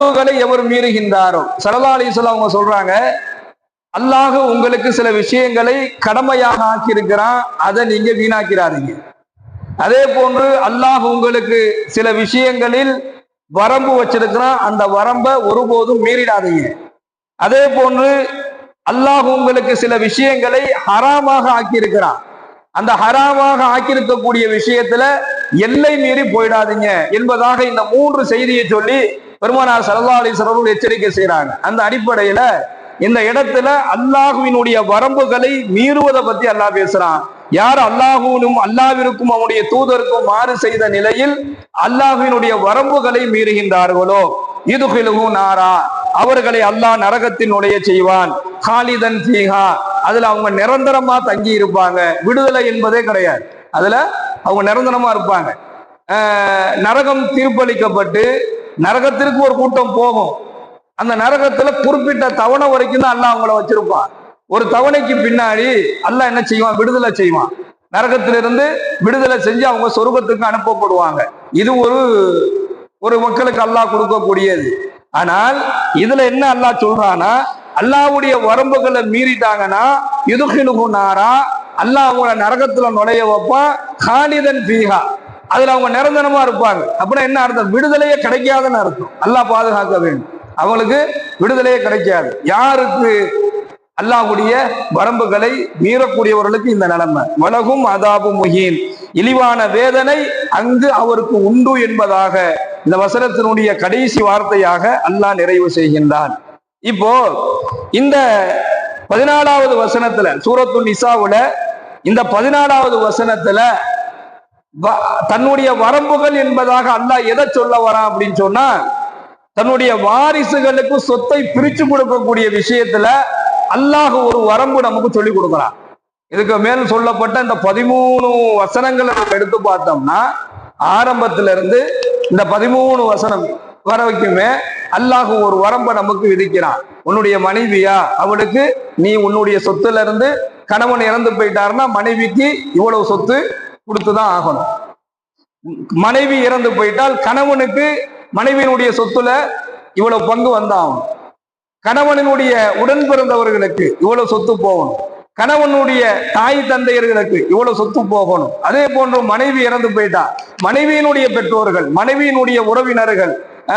வரம்புகளை எவர் மீறுகின்றாரோ, ஸல்லல்லாஹு அலைஹி வஸல்லம் அவங்க சொல்றாங்க, அல்லாஹ் உங்களுக்கு சில விஷயங்களை கடமையாக ஆக்கியிருக்கிறான், அதை நீங்க வீணாக்கிறாதீங்க. அதே போன்று அல்லாஹ் உங்களுக்கு சில விஷயங்களில் வரம்பு வச்சிருக்கிறான், அந்த வரம்பை ஒருபோதும் மீறிடாதீங்க. அதே போன்று அல்லாஹ் உங்களுக்கு சில விஷயங்களை ஹராமாக ஆக்கியிருக்கிறான், அந்த ஹராமாக ஆக்கியிருக்கக்கூடிய விஷயத்துல எல்லை மீறி போயிடாதீங்க என்பதாக இந்த 3 செய்தியை சொல்லி பெருமானார் ஸல்லல்லாஹு அலைஹி வஸல்லம் எச்சரிக்கை செய்யறாங்க. அந்த அடிப்படையில இந்த இடத்துல அல்லாஹ்வினுடைய வரம்புகளை மீறுவதை பத்தி அல்லாஹ் பேசுறான். யார் அல்லாஹ்வினும் அல்லாஹ்விற்கும் அவனுடைய தூதருக்கும் மாறு செய்த நிலையில் அல்லாஹ்வினுடைய வரம்புகளை மீறுகின்றார்களோ, யுத்கிலுஹு நாரா, அவர்களை அல்லாஹ் நரகத்தில் நுழைய செய்வான். காலிதன் ஃபீஹா, அதுல அவங்க நிரந்தரமா தங்கி இருப்பாங்க. விடுதலை என்பதே கிடையாது, அதுல அவங்க நிரந்தரமா இருப்பாங்க. நரகம் தீர்ப்பளிக்கப்பட்டு நரகத்திற்கு ஒரு கூட்டம் போகும். அந்த நரகத்துல குறிப்பிட்ட தவணை வரைக்கும் தான் அல்லாஹ் அவங்கள வச்சிருப்பான். ஒரு தவணைக்கு பின்னாடி அல்லாஹ் என்ன செய்வான்? விடுதலை செய்வான். நரகத்திலிருந்து விடுதலை செஞ்சு அவங்க சொர்க்கத்துக்கு அனுப்பப்படுவாங்க. இது ஒரு மக்களுக்கு அல்லாஹ் கொடுக்கக்கூடியது. ஆனால் இதுல என்ன அல்லாஹ் சொல்றானா, அல்லாஹ்வுடைய வரம்புகளை மீறிட்டாங்கன்னா யுத்கிலுஹு நாரா, அல்லாஹ் அவங்கள நரகத்துல நுழைய வைப்பான். காலிதன் ஃபீஹா, அதுல அவங்க நிரந்தரமா இருப்பாங்க. அப்படின்னா என்ன அர்த்தம்? விடுதலையே கிடைக்காதுன்னு அர்த்தம். அல்லாஹ் பாதுகாக்க வேண்டும், அவங்களுக்கு விடுதலையே கிடைக்காது. யாருக்கு? அல்லாஹ்வுடைய வரம்புகளை மீறக்கூடியவர்களுக்கு இந்த நிலைமை. வலகும் அதாபு முஹீன், இழிவான வேதனை அங்கு அவருக்கு உண்டு என்பதாக இந்த வசனத்தினுடைய கடைசி வார்த்தையாக அல்லாஹ் நிறைவு செய்கின்றான். இப்போ இந்த 14வது வசனத்துல, சூரத்துன் நிசாவுல இந்த 14வது வசனத்துல தன்னுடைய வரம்புகள் என்பதாக அல்லாஹ் எதை சொல்ல வரான் அப்படின்னு சொன்னா, தன்னுடைய வாரிசுகளுக்கு சொத்தை பிரிச்சு கொடுக்கக்கூடிய விஷயத்துல அல்லாஹ் ஒரு வரம்பு நமக்கு சொல்லி கொடுக்கிறான். இதுக்கு மேல் சொல்லப்பட்ட இந்த 13 வசனங்களை நம்ம எடுத்து பார்த்தோம்னா, ஆரம்பத்தில இருந்து இந்த 13 வசனம் வரைக்குமே அல்லாஹ் ஒரு வரம்பை நமக்கு விதிக்கிறான். உன்னுடைய மனைவியா, அவளுக்கு நீ உன்னுடைய சொத்துல இருந்து, கணவன் இறந்து போயிட்டாருன்னா மனைவிக்கு இவ்வளவு சொத்து கொடுத்துதான் ஆகணும். மனைவி இறந்து போயிட்டால் கணவனுக்கு மனைவியினுடைய சொத்துல இவ்வளவு பங்கு வந்தாகும். கணவனுடைய உடன் பிறந்தவர்களுக்கு இவ்வளவு சொத்து போகணும். கணவனுடைய தாய் தந்தையர்களுக்கு இவ்வளவு சொத்து போகணும். அதே போன்று மனைவி இறந்து போயிட்டா மனைவியினுடைய பெற்றோர்கள், மனைவியினுடைய உறவினர்கள்,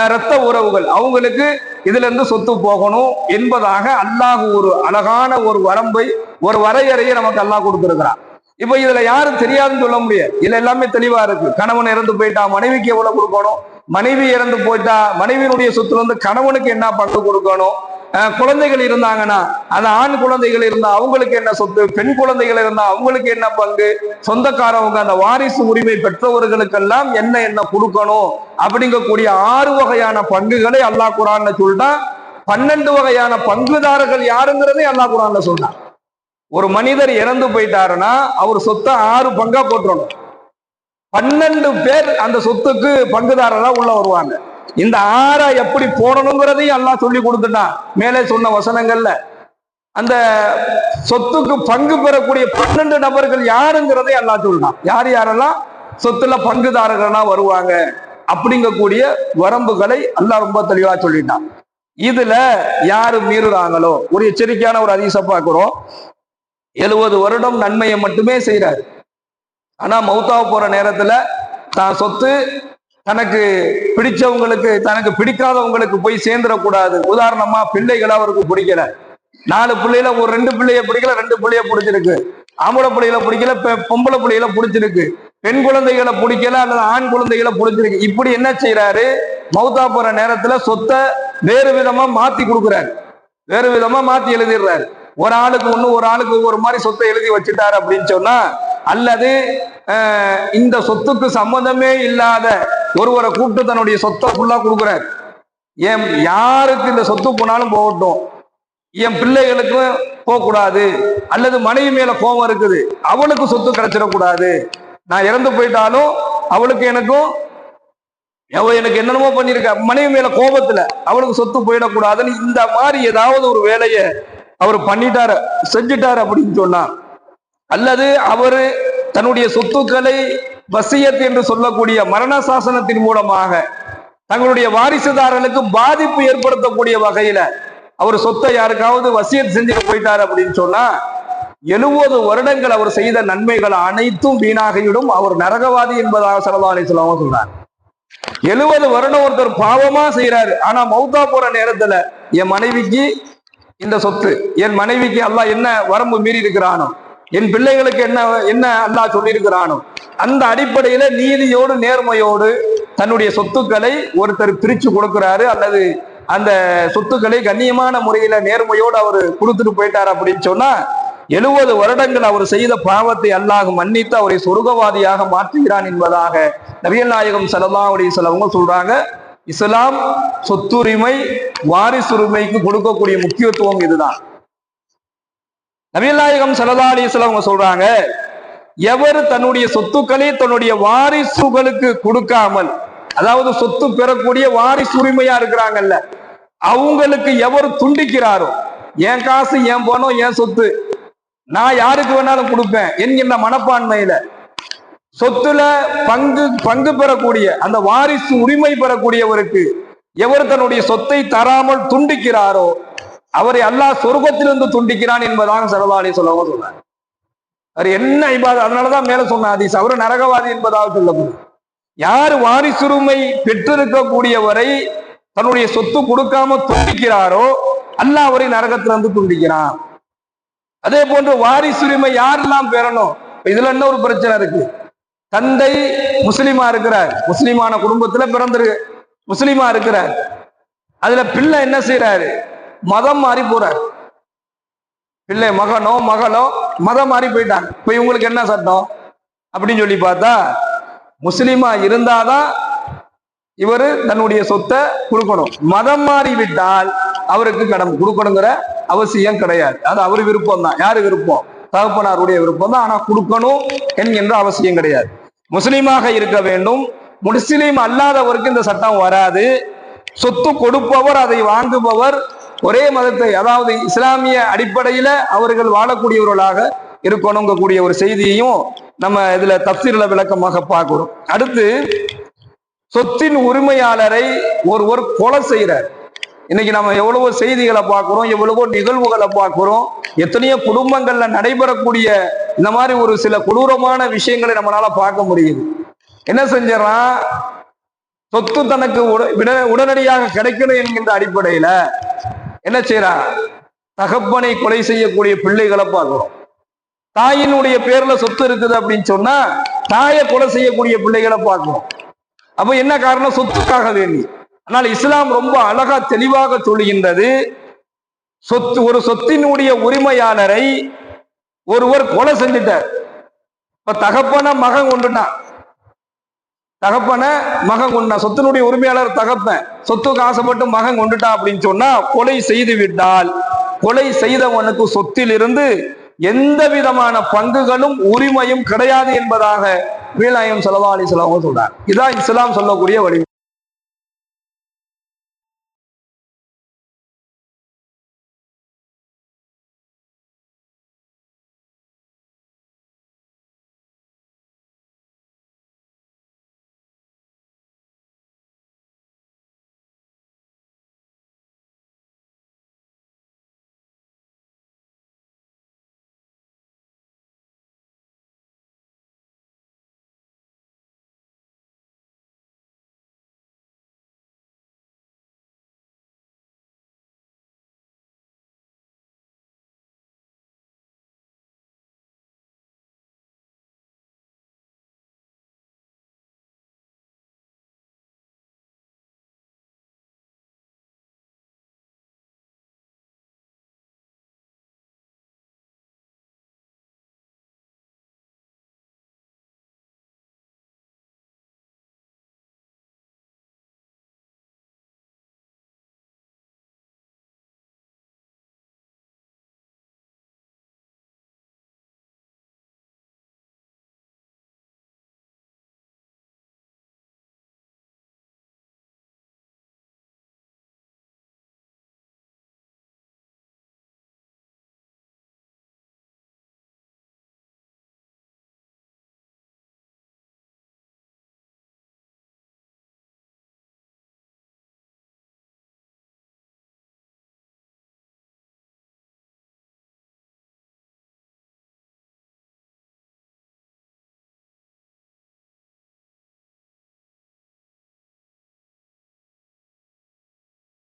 இரத்த உறவுகள், அவங்களுக்கு இதுல இருந்து சொத்து போகணும் என்பதாக அல்லாஹ் ஒரு அழகான ஒரு வரம்பை, ஒரு வரையறையை நமக்கு அல்லாஹ் கொடுத்திருக்கிறான். இப்ப இதுல யாரும் தெரியாதுன்னு சொல்ல முடியாது. இதுல எல்லாமே தெளிவா இருக்கு. கணவன் இறந்து போயிட்டா மனைவிக்கு எவ்வளவு கொடுக்கணும், மனைவி இறந்து போயிட்டா மனைவியினுடைய சொத்துல இருந்து கணவனுக்கு என்ன பங்கு கொடுக்கணும், குழந்தைகள் இருந்தாங்கன்னா அந்த ஆண் குழந்தைகள் இருந்தா அவங்களுக்கு என்ன சொத்து, பெண் குழந்தைகள் இருந்தா அவங்களுக்கு என்ன பங்கு, சொந்தக்காரவங்க அந்த வாரிசு உரிமை பெற்றவர்களுக்கெல்லாம் என்ன என்ன கொடுக்கணும் அப்படிங்கக்கூடிய 6 வகையான பங்குகளை அல்லாஹ் குர்ஆன்ல சொல்லிட்டான். 12 வகையான பங்குதாரர்கள் யாருங்கிறதை அல்லாஹ் குர்ஆன்ல சொல்றான். ஒரு மனிதர் இறந்து போயிட்டாருன்னா அவர் சொத்தை 6 பங்கா போட்டுறணும். 12 பேர் அந்த சொத்துக்கு பங்குதாரரா உள்ள வருவாங்க. இந்த 6 எப்படி போடணுங்கிறதையும் அல்லாஹ் சொல்லி கொடுத்துட்டான். மேலே சொன்ன வசனங்கள்ல அந்த சொத்துக்கு பங்கு பெறக்கூடிய 12 நபர்கள் யாருங்கிறதை அல்லாஹ் சொல்றான். யார் யாரெல்லாம் சொத்துல பங்குதாரர்களா வருவாங்க அப்படிங்கக்கூடிய வரம்புகளை அல்லாஹ் ரொம்ப தெளிவா சொல்லிட்டான். இதுல யாரு மீறுறாங்களோ, ஒரு எச்சரிக்கையான ஒரு ஹதீஸை பார்க்கிறோம். 70 வருடம் நன்மையை மட்டுமே செய்யறாரு. ஆனா மௌத்தாவ போற நேரத்துல தான் சொத்து தனக்கு பிடிச்சவங்களுக்கு, தனக்கு பிடிக்காதவங்களுக்கு போய் சேர்ந்துடக்கூடாது. உதாரணமா பிள்ளைகளை அவருக்கு பிடிக்கல, 4 பிள்ளைல ஒரு 2 பிள்ளைய பிடிக்கல, 2 பிள்ளைய பிடிச்சிருக்கு. ஆம்பளை பிள்ளைகளை பிடிக்கல, பொம்பளை பிள்ளைகளை பிடிச்சிருக்கு. பெண் குழந்தைகளை பிடிக்கல அல்லது ஆண் குழந்தைகளை பிடிச்சிருக்கு. இப்படி என்ன செய்யறாரு? மௌத்தா போற நேரத்துல சொத்தை வேறு விதமா மாத்தி கொடுக்குறாரு, வேறு விதமா மாத்தி எழுதிடுறாரு. ஒரு ஆளுக்கு ஒண்ணு, ஒரு ஆளுக்கு ஒவ்வொரு மாதிரி சொத்தை எழுதி வச்சுட்டாரு அப்படின்னு சொன்னா, அல்லது இந்த சொத்துக்கு சம்மந்தமே இல்லாத ஒருவரை கூப்பிட்டு தன்னுடைய சொத்தை ஃபுல்லா கொடுக்குறாரு. ஏன் யாருக்கு இந்த சொத்து போனாலும் போகட்டும், என் பிள்ளைகளுக்கு போகக்கூடாது, அல்லது மனைவி மேல கோபம் இருக்குது, அவளுக்கு சொத்து கிடைச்சிடக்கூடாது, நான் இறந்து போயிட்டாலும் அவளுக்கு எனக்கும் எனக்கு என்னென்னமோ பண்ணிருக்க, மனைவி மேல கோபத்துல அவளுக்கு சொத்து போயிடக்கூடாதுன்னு இந்த மாதிரி ஏதாவது ஒரு வேலையை அவர் பண்ணிட்டாரு, செஞ்சுட்டாரு அப்படின்னு சொன்னா, அல்லது அவரு தன்னுடைய சொத்துக்களை வசியத் என்று சொல்லக்கூடிய மரண சாசனத்தின் மூலமாக தங்களுடைய வாரிசுதாரர்களுக்கு பாதிப்பு ஏற்படுத்தக்கூடிய வகையில அவர் சொத்தை யாருக்காவது வசியத் செஞ்சுட்டு போயிட்டார் அப்படின்னு சொன்னா 70 வருடங்கள் அவர் செய்த நன்மைகள் அனைத்தும் வீணாகிவிடும், அவர் நரகவாதி என்பதாக ஸல்லல்லாஹு அலைஹி வஸல்லம் சொல்றார். 70 வருடம் ஒருத்தர் பாவமா செய்யறாரு, ஆனா மௌத்தா போற நேரத்துல என் மனைவிக்கு இந்த சொத்து, என் மனைவிக்கு அல்லாஹ் என்ன வரம்பு மீறி இருக்கிறானோ, என் பிள்ளைகளுக்கு என்ன என்ன அல்லாஹ் சொல்லி இருக்கிறானோ, அந்த அடிப்படையில நீதியோடு நேர்மையோடு தன்னுடைய சொத்துக்களை ஒருத்தர் பிரிச்சு கொடுக்கிறாரு, அல்லது அந்த சொத்துக்களை கண்ணியமான முறையில நேர்மையோடு அவர் கொடுத்துட்டு போயிட்டார் அப்படின்னு சொன்னா 70 வருடங்கள் அவர் செய்த பாவத்தை அல்லாஹ் மன்னித்து அவரை சொர்க்கவாதியாக மாற்றுகிறான் என்பதாக நபிகள் நாயகம் ஸல்லல்லாஹு அலைஹி வஸல்லம் சொல்றாங்க. இஸ்லாம் சொத்துரிமை வாரிசுரிமைக்கு கொடுக்கக்கூடிய முக்கியத்துவம் இதுதான். நபிகள் நாயகம் ஸல்லல்லாஹு அலைஹி வஸல்லம் சொல்றாங்க, எவர் தன்னுடைய சொத்துக்களை தன்னுடைய வாரிசுகளுக்கு கொடுக்காமல், அதாவது சொத்து பெறக்கூடிய வாரிசுரிமையா இருக்கிறாங்கல்ல, அவங்களுக்கு எவர் துண்டிக்கிறாரோ, என் காசு என் பணம் என் சொத்து நான் யாருக்கு வேணாலும் கொடுப்பேன் என்கின்ற மனப்பான்மையில சொத்துல பங்கு பெறக்கூடிய அந்த வாரிசு உரிமை பெறக்கூடியவருக்கு எவர் தன்னுடைய சொத்தை தராமல் துண்டிக்கிறாரோ அவரை அல்லாஹ் சொர்க்கத்திலிருந்து துண்டிக்கிறான் என்பதாக ஸல்லல்லாஹு அலைஹி வஸல்லம் சொல்றார். அவர் என்ன இபாதத், அதனாலதான் மேல சொன்ன ஹதீஸ் அவர் நரகவாதி என்பதாக சொல்லப்படும். யார் வாரிசுரிமை பெற்றிருக்கக்கூடியவரை தன்னுடைய சொத்து கொடுக்காம துண்டிக்கிறாரோ அல்லாஹ் அவரை நரகத்திலிருந்து துண்டிக்கிறான். அதே போன்று வாரிசுரிமை யாரெல்லாம் பெறணும், இதுல என்ன ஒரு பிரச்சனை இருக்கு, தந்தை முஸ்லிமா இருக்கிறார், முஸ்லிமான குடும்பத்துல பிறந்திருக்கு, முஸ்லிமா இருக்கிறார், அதுல பிள்ளை என்ன செய்யறாரு, மதம் மாறி போறார், பிள்ளை மகனோ மகளோ மதம் மாறி போயிட்டாங்க. இப்ப இவங்களுக்கு என்ன சட்டம் அப்படின்னு சொல்லி பார்த்தா, முஸ்லிமா இருந்தாதான் இவரு தன்னுடைய சொத்தை கொடுக்கணும், மதம் மாறி விட்டால் அவருக்கு கடன் கொடுக்கணுங்கிற அவசியம் கிடையாது. அது அவர் விருப்பம் தான், யாரு விருப்பம், தகப்பனாருடைய விருப்பம் தான், ஆனா கொடுக்கணும் என்கின்ற அவசியம் கிடையாது. முஸ்லீமாக இருக்க வேண்டும், முஸ்லீம் அல்லாதவருக்கு இந்த சட்டம் வராது. சொத்து கொடுப்பவர் அதை வாங்குபவர் ஒரே மதத்தை, அதாவது இஸ்லாமிய அடிப்படையில அவர்கள் வாழக்கூடியவர்களாக இருக்கணுங்கக்கூடிய ஒரு செய்தியையும் நம்ம இதுல தஃப்சீர்ல விளக்கமாக பார்க்கிறோம். அடுத்து, சொத்தின் உரிமையாளரை ஒருவர் கொலை செய்கிறார். இன்னைக்கு நம்ம எவ்வளவோ செய்திகளை பார்க்கிறோம், எவ்வளவோ நிகழ்வுகளை பார்க்கிறோம், எத்தனையோ குடும்பங்கள்ல நடைபெறக்கூடிய இந்த மாதிரி ஒரு சில கொடூரமான விஷயங்களை நம்மளால பார்க்க முடியுது. என்ன செஞ்சான், சொத்து தனக்கு உடனடியாக கிடைக்கணும் என்கின்ற அடிப்படையில என்ன செய்யறான், தகப்பனை கொலை செய்யக்கூடிய பிள்ளைகளை பார்க்கிறோம். தாயினுடைய பேர்ல சொத்து இருக்குது அப்படின்னு சொன்னா தாயை கொலை செய்யக்கூடிய பிள்ளைகளை பார்க்கிறோம். அப்ப என்ன காரணம், சொத்துக்காக வேண்டி. ஆனால் இஸ்லாம் ரொம்ப அழகா தெளிவாக சொல்லுகின்றது, ஒரு சொத்தினுடைய உரிமையாளரை ஒருவர் கொலை செஞ்சிட்டார். இப்ப தகப்பன மகன் கொண்டுட்டான், தகப்பன மகன் கொண்டான், சொத்தினுடைய உரிமையாளர் தகப்பன், சொத்துக்கு ஆசைப்பட்டு மகன் கொண்டுட்டான் அப்படின்னு சொன்னா கொலை செய்து விட்டால் கொலை செய்தவனுக்கு சொத்திலிருந்து எந்த விதமான பங்குகளும் உரிமையும் கிடையாது என்பதாக நபிகள் நாயகம் ஸல்லல்லாஹு அலைஹி வஸல்லம் சொல்றார். இதான் இஸ்லாம் சொல்லக்கூடிய வழி.